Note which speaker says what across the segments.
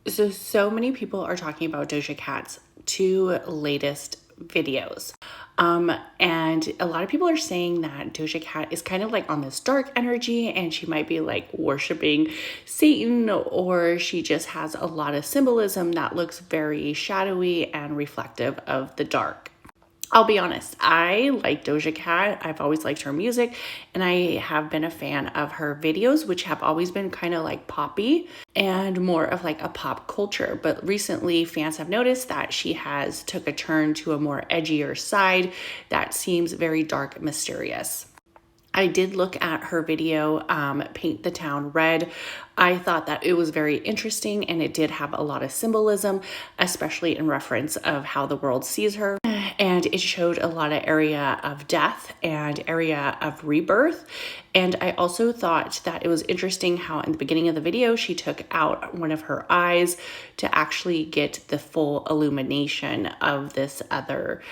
Speaker 1: So many people are talking about Doja Cat's two latest videos. And a lot of people are saying that Doja Cat is kind of like on this dark energy and she might be like worshiping Satan, or she just has a lot of symbolism that looks very shadowy and reflective of the dark. I'll be honest, I like Doja Cat. I've always liked her music, and I have been a fan of her videos, which have always been kind of like poppy and more of like a pop culture. But recently, fans have noticed that she has took a turn to a more edgier side that seems very dark and mysterious. I did look at her video, Paint the Town Red. I thought that it was very interesting and it did have a lot of symbolism, especially in reference of how the world sees her. And it showed a lot of area of death and area of rebirth. And I also thought that it was interesting how in the beginning of the video, she took out one of her eyes to actually get the full illumination of this other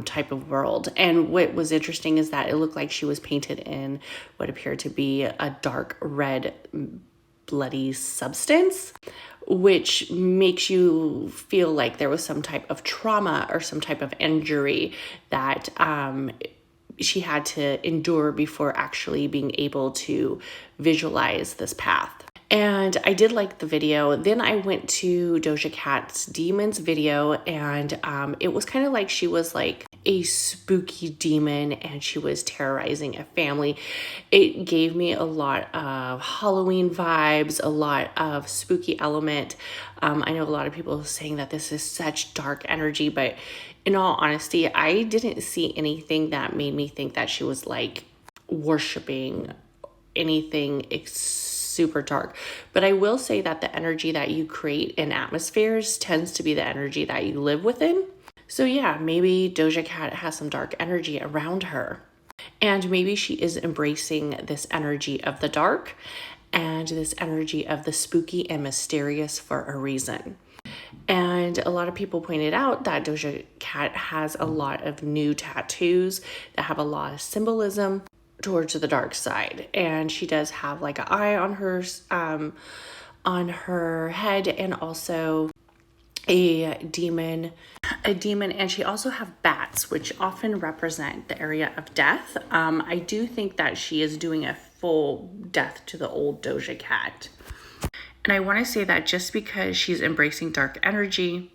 Speaker 1: type of world. And what was interesting is that it looked like she was painted in what appeared to be a dark red bloody substance, which makes you feel like there was some type of trauma or some type of injury that she had to endure before actually being able to visualize this path. And I did like the video. Then I went to Doja Cat's Demons video, and it was kind of like she was like a spooky demon and she was terrorizing a family. It gave me a lot of Halloween vibes, a lot of spooky element. I know a lot of people saying that this is such dark energy, but in all honesty, I didn't see anything that made me think that she was like worshiping anything super dark. But I will say that the energy that you create in atmospheres tends to be the energy that you live within. So yeah, maybe Doja Cat has some dark energy around her. And maybe she is embracing this energy of the dark and this energy of the spooky and mysterious for a reason. And a lot of people pointed out that Doja Cat has a lot of new tattoos that have a lot of symbolism towards the dark side, and she does have like an eye on her head, and also a demon, and she also have bats, which often represent the area of death. I do think that she is doing a full death to the old Doja Cat. And I want to say that just because she's embracing dark energy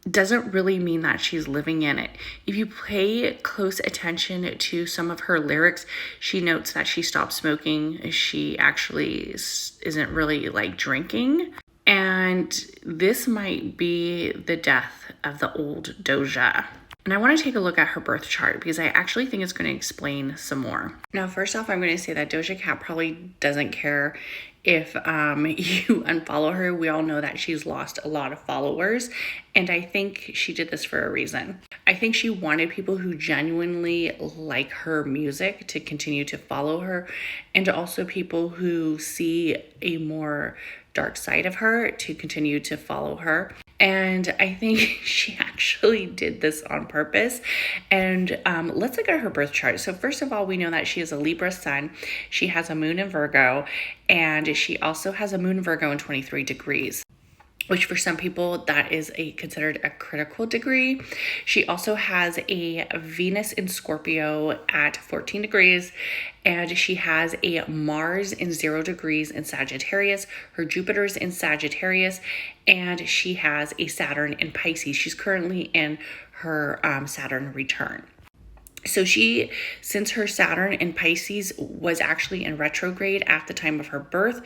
Speaker 1: doesn't really mean that she's living in it. If you pay close attention to some of her lyrics, she notes that she stopped smoking. She actually isn't really like drinking. And this might be the death of the old Doja. And I want to take a look at her birth chart because I actually think it's going to explain some more. Now, first off, I'm going to say that Doja Cat probably doesn't care if you unfollow her. We all know that she's lost a lot of followers, and I think she did this for a reason. I think she wanted people who genuinely like her music to continue to follow her, and also people who see a more dark side of her to continue to follow her. And I think she actually did this on purpose. And let's look at her birth chart. So first of all, we know that she is a Libra sun. She has a moon in Virgo, and she also has a moon in Virgo in 23 degrees. Which for some people, that is considered a critical degree. She also has a Venus in Scorpio at 14 degrees, and she has a Mars in 0 degrees in Sagittarius. Her Jupiter's in Sagittarius, and she has a Saturn in Pisces. She's currently in her Saturn return. So since her Saturn in Pisces was actually in retrograde at the time of her birth,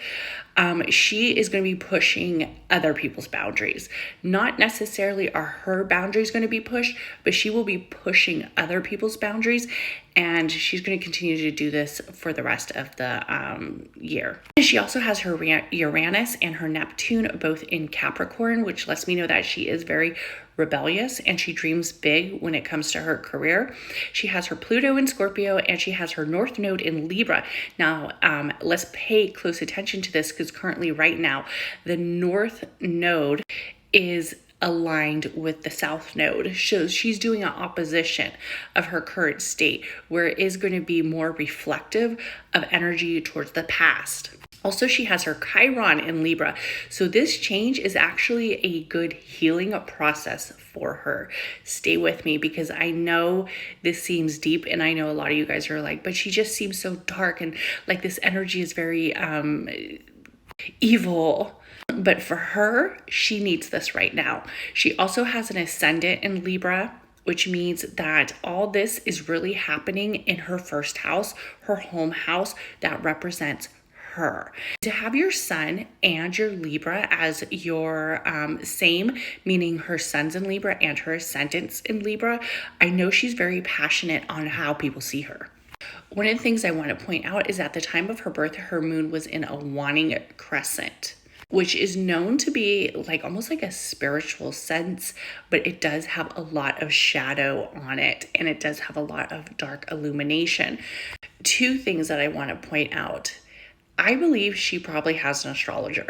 Speaker 1: she is going to be pushing other people's boundaries. Not necessarily are her boundaries going to be pushed, but she will be pushing other people's boundaries, and she's going to continue to do this for the rest of the year. She also has her Uranus and her Neptune both in Capricorn, which lets me know that she is very rebellious and she dreams big when it comes to her career. She has her Pluto in Scorpio, and she has her North Node in Libra. Now, let's pay close attention to this because currently right now, the North Node is aligned with the South Node. So she's doing an opposition of her current state, where it is going to be more reflective of energy towards the past. Also, she has her Chiron in Libra. So this change is actually a good healing process for her. Stay with me because I know this seems deep, and I know a lot of you guys are like, but she just seems so dark, and like this energy is very evil. But for her, she needs this right now. She also has an ascendant in Libra, which means that all this is really happening in her first house, her home house that represents her. To have your sun and your Libra as your same, meaning her sun's in Libra and her ascendant's in Libra, I know she's very passionate on how people see her. One of the things I want to point out is at the time of her birth, her moon was in a waning crescent, which is known to be like almost like a spiritual sense, but it does have a lot of shadow on it, and it does have a lot of dark illumination. Two things that I want to point out. I believe she probably has an astrologer.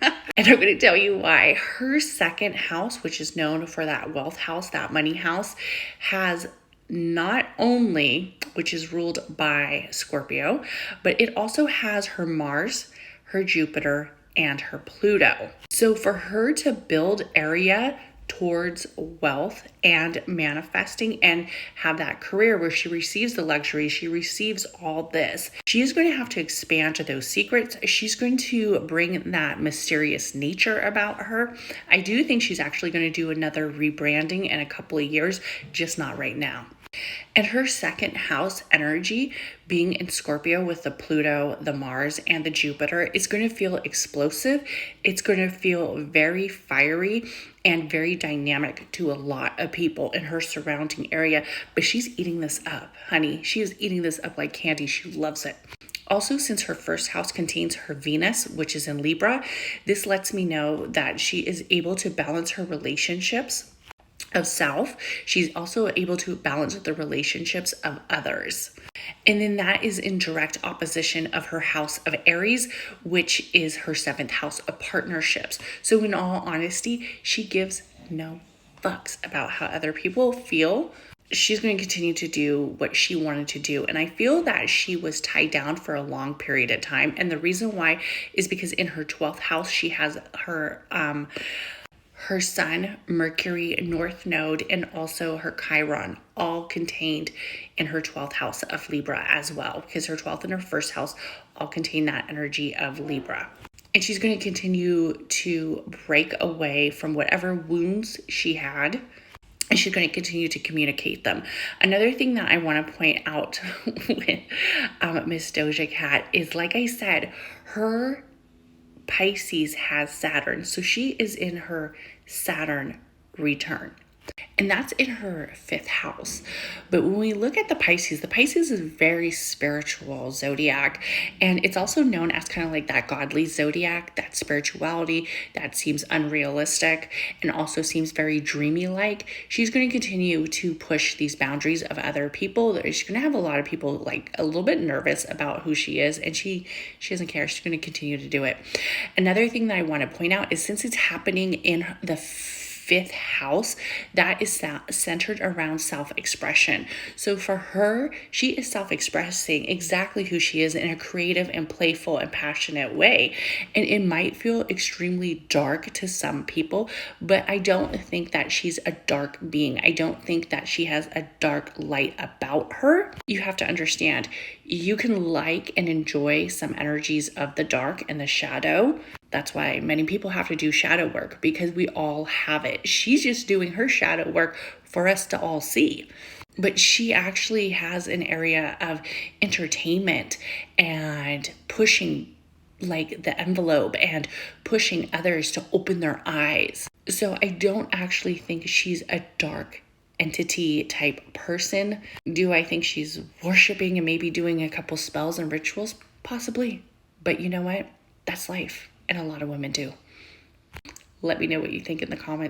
Speaker 1: And I'm going to tell you why. Her second house, which is known for that wealth house, that money house, has not only, which is ruled by Scorpio, but it also has her Mars, her Jupiter, and her Pluto. So for her to build area towards wealth and manifesting and have that career where she receives the luxury, she receives all this, she is going to have to expand to those secrets. She's going to bring that mysterious nature about her. I do think she's actually going to do another rebranding in a couple of years, just not right now. And her second house energy, being in Scorpio with the Pluto, the Mars, and the Jupiter, is going to feel explosive. It's going to feel very fiery and very dynamic to a lot of people in her surrounding area. But she's eating this up, honey. She is eating this up like candy. She loves it. Also, since her first house contains her Venus, which is in Libra, this lets me know that she is able to balance her relationships of self. She's also able to balance the relationships of others. And then that is in direct opposition of her house of Aries, which is her seventh house of partnerships. So in all honesty, she gives no fucks about how other people feel. She's going to continue to do what she wanted to do. And I feel that she was tied down for a long period of time. And the reason why is because in her 12th house, she has her Sun, Mercury, North Node, and also her Chiron, all contained in her 12th house of Libra as well, because her 12th and her first house all contain that energy of Libra. And she's going to continue to break away from whatever wounds she had, and she's going to continue to communicate them. Another thing that I want to point out with Miss Doja Cat is, like I said, her Pisces has Saturn. So she is in her Saturn return. And that's in her 5th house. But when we look at the Pisces is very spiritual zodiac. And it's also known as kind of like that godly zodiac, that spirituality that seems unrealistic and also seems very dreamy like. She's going to continue to push these boundaries of other people. She's going to have a lot of people like a little bit nervous about who she is. And she doesn't care. She's going to continue to do it. Another thing that I want to point out is since it's happening in the 5th house, that is centered around self-expression. So for her, she is self-expressing exactly who she is in a creative and playful and passionate way. And it might feel extremely dark to some people, but I don't think that she's a dark being. I don't think that she has a dark light about her. You have to understand, you can like and enjoy some energies of the dark and the shadow. That's why many people have to do shadow work, because we all have it. She's just doing her shadow work for us to all see. But she actually has an area of entertainment and pushing like the envelope and pushing others to open their eyes. So I don't actually think she's a dark entity type person. Do I think she's worshiping and maybe doing a couple spells and rituals? Possibly. But you know what? That's life. And a lot of women do. Let me know what you think in the comments.